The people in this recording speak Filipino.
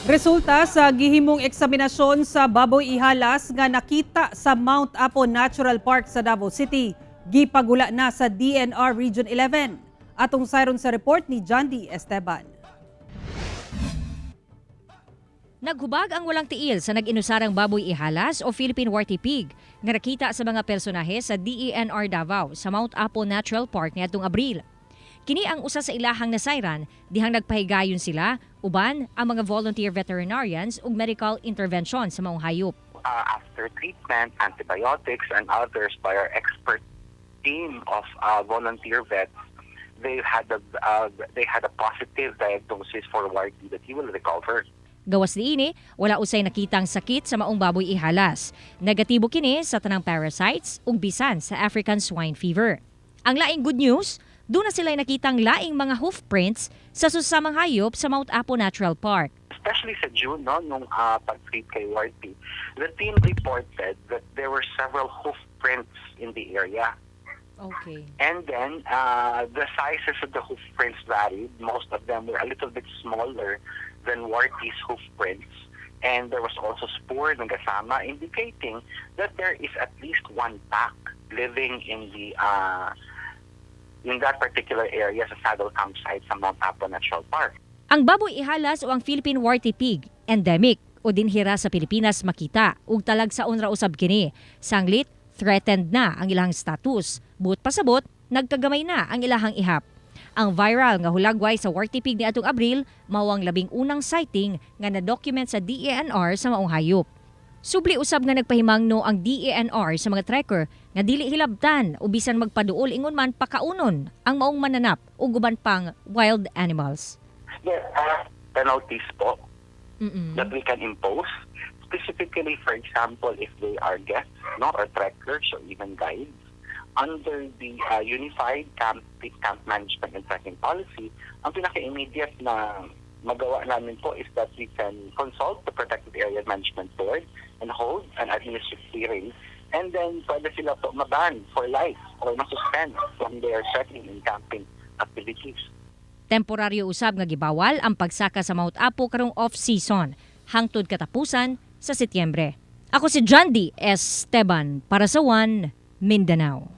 Resulta sa gihimong eksaminasyon sa baboy ihalas nga nakita sa Mount Apo Natural Park sa Davao City. Gipagula na sa DNR Region 11. Atong sayron sa report ni John D. Esteban. Naghubag ang walang tiil sa nag-inusarang baboy ihalas o Philippine Warty Pig nga nakita sa mga personahe sa DENR Davao sa Mount Apo Natural Park niadtong Abril. Kini ang usa sa ilahang nasayran dihang nagpahigayon sila uban ang mga volunteer veterinarians ug medical intervention sa maong hayop. After treatment, antibiotics, and others by our expert team of volunteer vets, they had a positive diagnosis for Warty that he will recover. Gawas niini, wala usay nakitang sakit sa maong baboy ihalas. Negatibo kini sa tanang parasites ug bisan sa African swine fever. Ang laing good news, doon na sila nakitang laing mga hoof prints sa susamang hayop sa Mount Apo Natural Park. Especially sa June, nung pag-treat kay Warty, the team reported that there were several hoof prints in the area. Okay. And then, the sizes of the hoof prints varied. Most of them were a little bit smaller than Warty's hoof prints. And there was also spoor ng kasama, indicating that there is at least one pack living in that particular area sa saddle campsite sa Mount Apo Natural Park. Ang baboy ihalas o ang Philippine Warty Pig, endemic o dinhira sa Pilipinas makita ug talagsaon ra usab kini. Sanglit, threatened na ang ilang status. Buot pasabot, nagkagamay na ang ilahang ihap. Ang viral nga hulagway sa Warty Pig niadtong Abril mao ang labing unang sighting nga na-document sa DENR sa maong hayop. Subli usab nga nagpahimangno ang DENR sa mga trekker nga dili hilabtan o bisan magpaduol ingon man pakaunon ang maong mananap ug uban pang wild animals. There are penalties po that we can impose. Specifically, for example, if they are guests, or trekkers, or even guides, under the Unified Camp Management and Trekking Policy, ang pinaka-immediate na magawa namin po is that we can consult the Protected Area Management Board and hold an administrative hearing, and then pwede sila po maban for life or masuspend from their trekking and camping activities. Temporaryo usab nga gibawal ang pagsaka sa Mount Apo karong off-season hangtod katapusan sa Setyembre. Ako si John D. Esteban para sa One Mindanao.